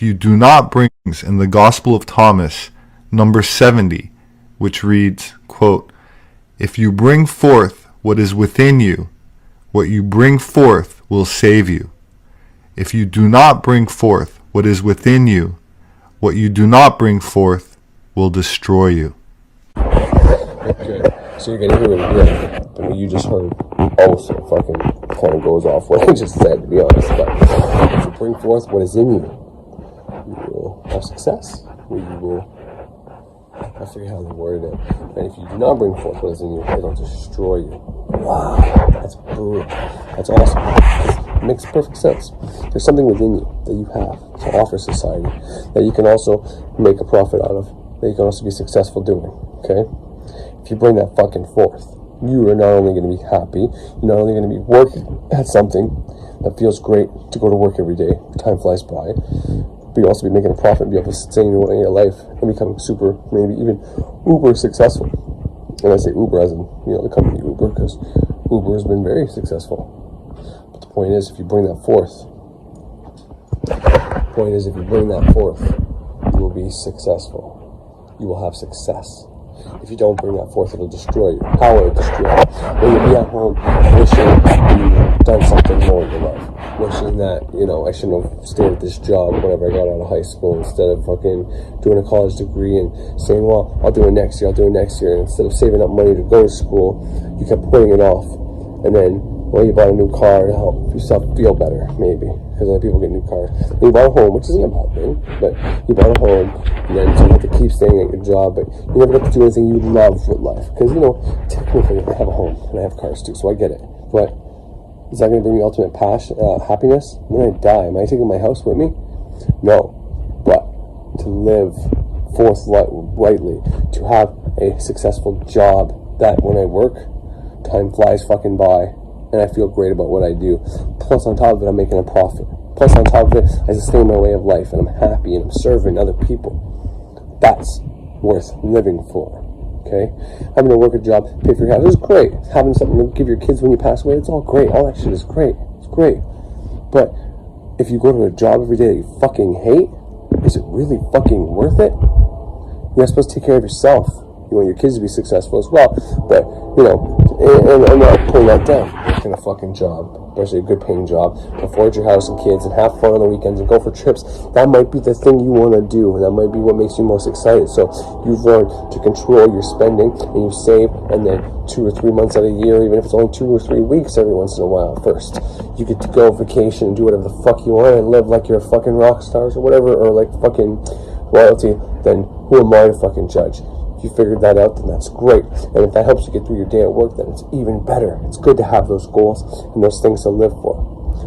You do not bring in the Gospel of Thomas, number 70, which reads, quote, "If you bring forth what is within you, what you bring forth will save you. If you do not bring forth what is within you, what you do not bring forth will destroy you." Okay, so you're gonna hear it again. I mean, you just heard also fucking kind of goes off what I just said, to be honest. But if you bring forth what is in you, you will have success. You will, I forget how they worded it. And if you do not bring forth what is in you, it'll destroy you. Wow, that's brutal. That's awesome. It makes perfect sense. There's something within you that you have to offer society that you can also make a profit out of, that you can also be successful doing, okay? If you bring that fucking forth, you are not only going to be happy, you're not only going to be working at something that feels great to go to work every day, time flies by, but you'll also be making a profit and be able to sustain your life and become super, maybe even uber successful. And I say Uber as in, the company Uber, because Uber has been very successful. But the point is, if you bring that forth, you will be successful. You will have success. If you don't bring that forth, it'll destroy you. How will it destroy you? Well, you'll be at home wishing you've done something more in your life. Wishing that, I shouldn't have stayed at this job whenever I got out of high school, instead of fucking doing a college degree and saying, well, I'll do it next year. And instead of saving up money to go to school, you kept putting it off. And then, you bought a new car to help yourself feel better, maybe. Because other people get new cars. And you bought a home, which isn't a bad thing, but you bought a home, and then you have to keep staying at your job, but you never get to do anything you love with life. Because, technically I have a home, and I have cars too, so I get it. But is that going to bring me ultimate happiness? When I die, am I taking my house with me? No. But to live forthrightly, to have a successful job that when I work, time flies fucking by, and I feel great about what I do. Plus, on top of it, I'm making a profit. Plus, on top of it, I sustain my way of life, and I'm happy, and I'm serving other people. That's worth living for, okay? Having to work a job, pay for your house is great. Having something to give your kids when you pass away, it's all great. All that shit is great. It's great. But if you go to a job every day that you fucking hate, is it really fucking worth it? You're not supposed to take care of yourself. You want your kids to be successful as well, but, and I'm not putting that down. Working a fucking job, especially a good paying job, afford your house and kids and have fun on the weekends and go for trips, that might be the thing you want to do, and that might be what makes you most excited. So you've learned to control your spending, and you save, and then 2 or 3 months out of the year, even if it's only 2 or 3 weeks every once in a while first, you get to go on vacation and do whatever the fuck you want and live like you're a fucking rock stars or whatever, or like fucking royalty. Then who am I to fucking judge? If you figured that out, then that's great. And if that helps you get through your day at work, then it's even better. It's good to have those goals and those things to live for.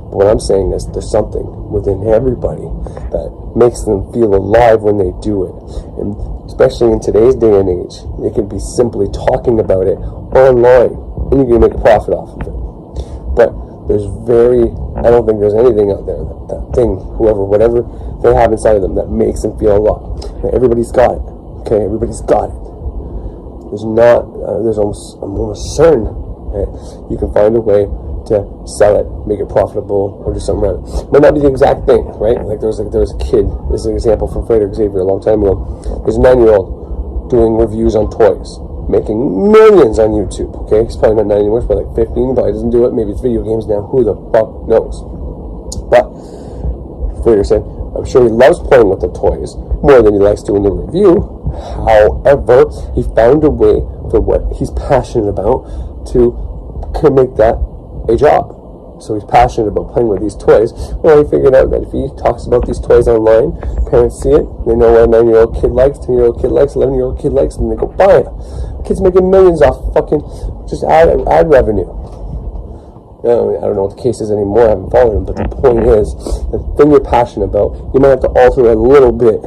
But what I'm saying is there's something within everybody that makes them feel alive when they do it. And especially in today's day and age, it can be simply talking about it online, and you can make a profit off of it. But I don't think there's anything out there, that thing, whatever they have inside of them that makes them feel alive. Everybody's got it. Okay, everybody's got it. I'm almost certain that you can find a way to sell it, make it profitable, or do something around it. Might not be the exact thing, right? Like there was a kid, this is an example from Frederick Xavier a long time ago. There's a 9-year-old doing reviews on toys, making millions on YouTube, okay? He's probably not 9 anymore, he's probably like 15, probably doesn't do it, maybe it's video games now, who the fuck knows? But, Frederick said, I'm sure he loves playing with the toys more than he likes doing the review. However, he found a way for what he's passionate about to make that a job. So he's passionate about playing with these toys. Well, he figured out that if he talks about these toys online, parents see it, they know what a 9-year-old kid likes, 10-year-old kid likes, 11-year-old kid likes, and they go buy it. Kids making millions off fucking just ad revenue. I don't know what the case is anymore, I haven't followed him, but the point is, the thing you're passionate about, you might have to alter it a little bit,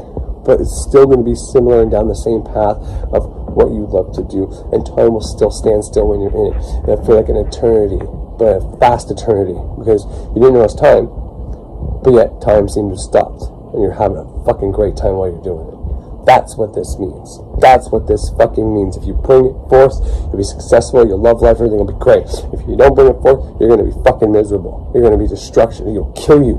but it's still going to be similar and down the same path of what you love to do, and time will still stand still when you're in it. It'll feel like an eternity, but a fast eternity, because you didn't know it's time, but yet time seemed to have stopped, and you're having a fucking great time while you're doing it. That's what this means. That's what this fucking means. If you bring it forth, you'll be successful, you'll love life, everything will be great. If you don't bring it forth, you're going to be fucking miserable. You're going to be destruction. It'll kill you.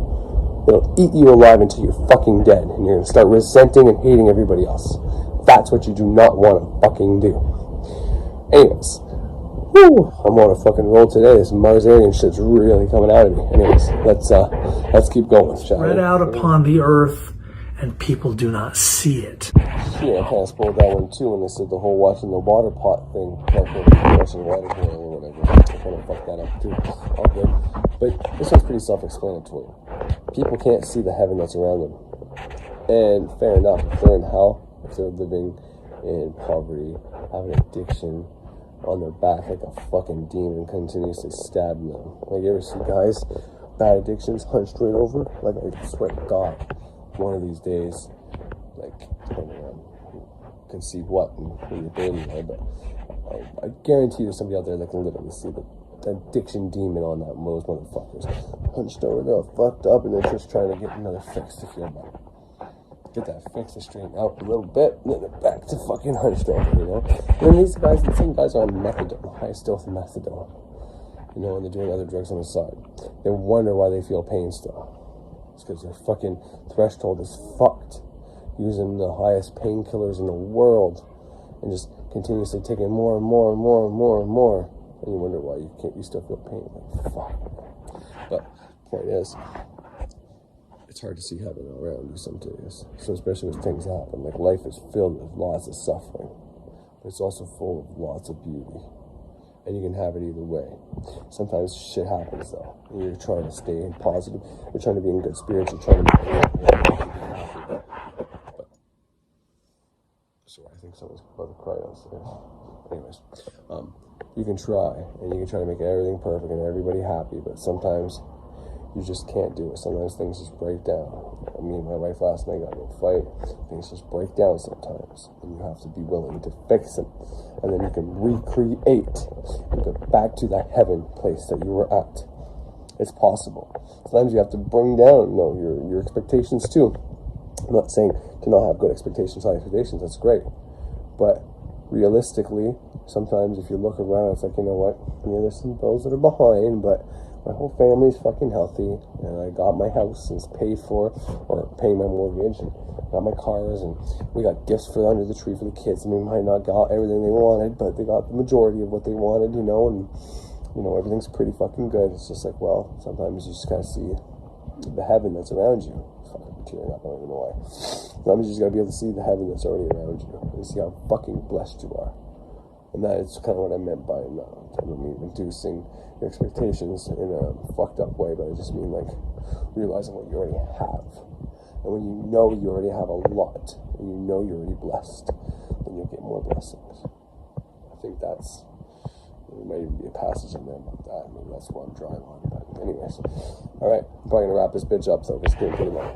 It'll eat you alive until you're fucking dead, and you're gonna start resenting and hating everybody else. That's what you do not want to fucking do. Anyways, whew, I'm on a fucking roll today. This Marsarian shit's really coming out of me. Anyways, let's keep going, shall we? Spread out upon the earth, and people do not see it. Yeah, I kind of spoiled that one too when they said the whole watching the water pot thing. Watching water boil or whatever. I kind of fucked that up too. All good. But this one's pretty self-explanatory. People can't see the heaven that's around them. And fair enough, if they're in hell, if they're living in poverty, have an addiction on their back like a fucking demon continuously stabbing them. Like, you ever see guys, bad addictions hunched right over? Like, I swear to God, one of these days, like, I don't know, you can see what when you're baby there, but I guarantee there's somebody out there that can literally see the addiction demon on that those motherfuckers. Hunched over there, fucked up, and they're just trying to get another fix to feel better. Get that fix to straighten out a little bit, and then they're back to fucking hunched over, you know? And then these guys, the same guys are on methadone, high dose methadone, you know, and they're doing other drugs on the side. They wonder why they feel pain still. It's because their fucking threshold is fucked, using the highest painkillers in the world, and just continuously taking more and more and more and more and more. And you wonder why you still feel pain. Like, fuck. But point is, it's hard to see heaven around you some days. So especially when things happen. Like, life is filled with lots of suffering, but it's also full of lots of beauty. And you can have it either way. Sometimes shit happens though. And you're trying to stay positive. You're trying to be in good spirits. You're trying to be happy. Sorry, I think someone's about to cry downstairs. Anyways, you can try, and you can try to make everything perfect and everybody happy, but sometimes you just can't do it. Sometimes things just break down. Me and my wife last night got in a fight. Things just break down sometimes, and you have to be willing to fix them, and then you can recreate and go back to that heaven place that you were at. It's possible. Sometimes you have to bring down, your expectations too. I'm not saying to not have good expectations, high expectations. That's great, but realistically, sometimes if you look around, it's like, you know what? Yeah, there's some bills that are behind, but my whole family's fucking healthy, and I got my house and it's paid for, or paying my mortgage, and got my cars, and we got gifts for under the tree for the kids. I mean, might not got everything they wanted, but they got the majority of what they wanted, and everything's pretty fucking good. It's just like, well, sometimes you just gotta see the heaven that's around you. Fucking tearing up, I don't even know why. Sometimes you just gotta be able to see the heaven that's already around you and see how fucking blessed you are. And that is kind of what I meant by I don't mean reducing your expectations in a fucked up way, but I just mean like realizing what you already have. And when you know you already have a lot, and you know you're already blessed, then you'll get more blessings. I think there might even be a passage in there about that. Maybe that's what I'm drawing on. But anyways, all right, I'm probably gonna wrap this bitch up, so it's getting pretty long.